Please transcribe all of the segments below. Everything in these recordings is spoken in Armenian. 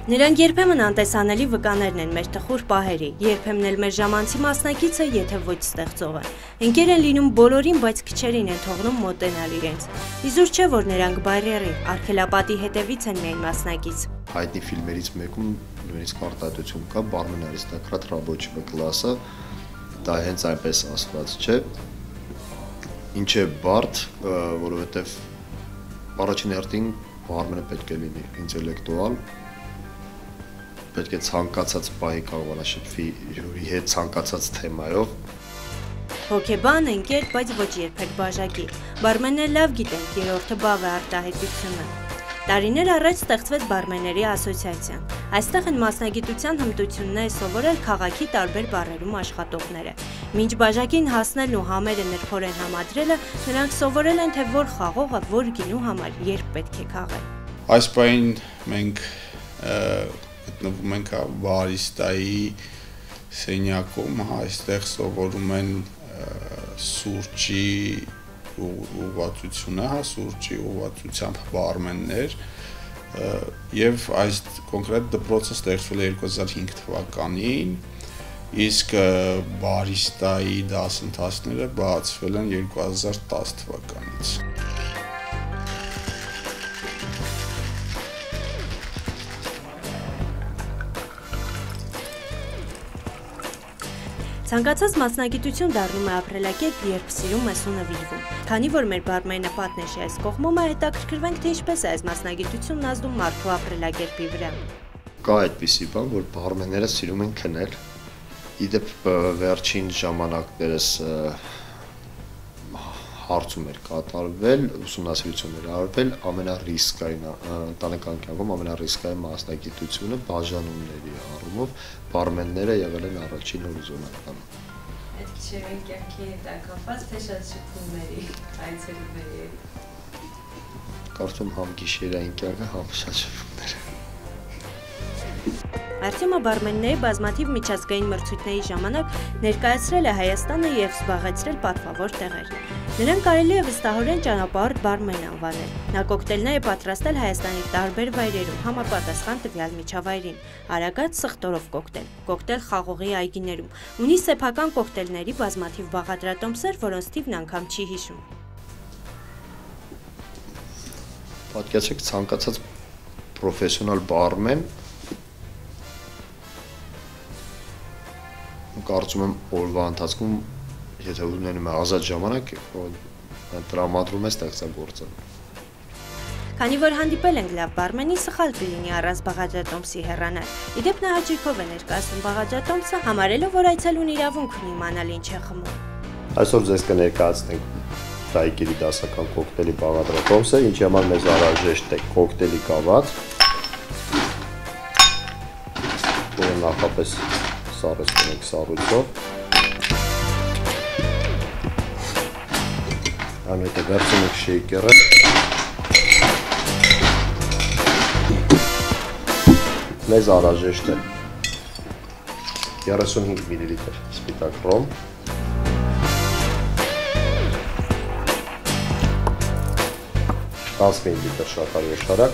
Նրանք երբեմն անտեսանելի վկաներն են մեր տխուր պահերի, երբեմն էլ մեր ժամանցի մասնակիցը, եթե ոչ ստեղծողը։ Ընկեր են լինում բոլորին, բայց քչերին են թողնում մոտենալ իրենց։ Իզուր չէ, որ նրանք բայրերի, արգելապատի հետևից են միայն մասնակից։ Հայտնի ֆիլմերից մեկում նույնիսկ արտահայտություն կա «Բարմեն Արիստոկրատ ռաբոչего класса», դա հենց այնպես ասված չէ։ Ինչ է բարդ, որովհետև առաջին հերթին բարմենը պետք է լինի ինտելեկտուալ, պետք է ցանկացած պահի կարողանա շփվի հյուրի հետ ցանկացած թեմայով։ Հոգեբան, ընկեր, բայց ոչ երբեք բաժակի։ Բարմենները լավ գիտեն, երրորդը բավ է արտահայտությունը։ Տարիներ առաջ ստեղծվեց Բարմենների ասոցիացիան։ Այստեղ են մասնագիտության հմտություններ սովորել քաղաքի տարբեր բառերում աշխատողները։ Մինչ բաժակին հասնելն ու համերը նրբորեն համադրելը, նրանք սովորել են, թե որ խաղողը որ գինու համար երբ պետք է քաղել։ Այս պահին մենք գտնվում ենք բարիստայի սենյակում, այստեղ սովորում են սուրճի ուղղվածությունը, սուրճի ուղղվածությամբ բարմեններ, եւ այս կոնկրետ դպրոցը ստեղծվել է 2005 թվականին, իսկ բարիստայի դասընթացները բացվել են 2010 թվականից։ Ցանկացած մասնագիտություն դառնում է ապրելակերպ, երբ սիրում ես ու նվիրվում։ Քանի որ մեր բարմենը պատնեշի այս կողմում է, հետաքրքրվենք, թե ինչպես է այս մասնագիտությունն ազդում մարդու ապրելակերպի վրա։ Կա այդպիսի բան, որ բարմենները սիրում են քնել։ Իդեպ վերջին ժամանակներս հարցում էր կատարվել, ուսումնասիրություններ արվել, ամենառիսկային ընտանեկան կյանքում ամենառիսկային մասնագիտությունը բաժանումների առումով բարմենները եղել են առաջին հորիզոնականը։ Այդ գիշերային կյանքի հետ կապված թե շատ շփումների, այցելուների հետ։ Կարծում համ գիշերային կյանքը, համ շատ շփումներ։ Արտյոմը բարմենների բազմաթիվ միջազգային մրցույթների ժամանակ ներկայացրել է Հայաստանը եւ զբաղեցրել պատվավոր տեղեր։ Նրան կարելի է վստահորեն ճանապարհորդ բարմեն անվանել։ Նա կոկտեյլներ է պատրաստել Հայաստանի տարբեր վայրերում, համապատասխան տվյալ միջավայրին։ Արագած սխտորով կոկտեյլ խաղողի այգիներում։ Ունի սեփական կոկտեյլների բազմաթիվ բաղադրատոմսեր, որոնց թիվն անգամ չի հիշում։ Պատկերացրեք ցանկացած պրոֆեսիոնալ բարմեն կարծում եմ օրվա ընթացքում, եթե ունենում է ազատ ժամանակ, տրամադրում է ստեղծագործել։ Քանի որ հանդիպել ենք լավ բարմենի, սխալ կլինի առանց բաղադրատոմսի հեռանալ։ Իդեպ նա հաճույքով է ներկայացնում բաղադրատոմսը, համարելով, որ այցելուն իրավունք ունի իմանալ ինչ է խմում։ Այսօր ձեզ կներկայացնենք Տայկերի դասական կոկտեյլի բաղադրատոմսը, ինչի համար մեզ անհրաժեշտ է կոկտեյլի գավաթ, որը նախապես սառեցնում ենք սառույցով, այնուհետև վերցնում ենք շեյքերը, մեզ անհրաժեշտ է 35 մլ սպիտակ ռոմ, 10 մլ շաքար եշարակ,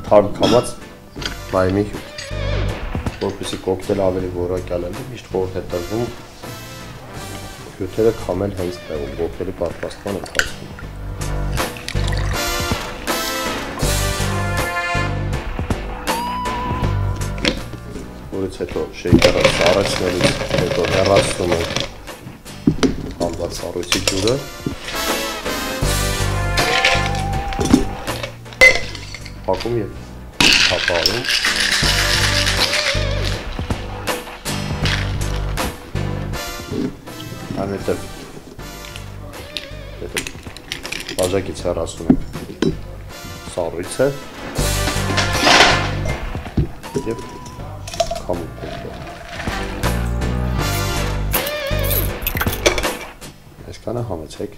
թարմ կամած լայմի հյութ, որպեսզի կոկտեյլը ավելի որակյալ լինի, միշտ խորհուրդ է տրվում հյութերը քամել հենց տեղում, կոկտեյլի պատրաստման ընթացքում։ Որից հետո շեյքերը սառեցնելուց հետո հեռացնում ենք համբար սառույցի ջուրը, փակում եւ թափահարում։ Այնուհետև բաժակից հեռացնում ենք սառույցը եւ քամում ենք։ Այսքանը համեցեք։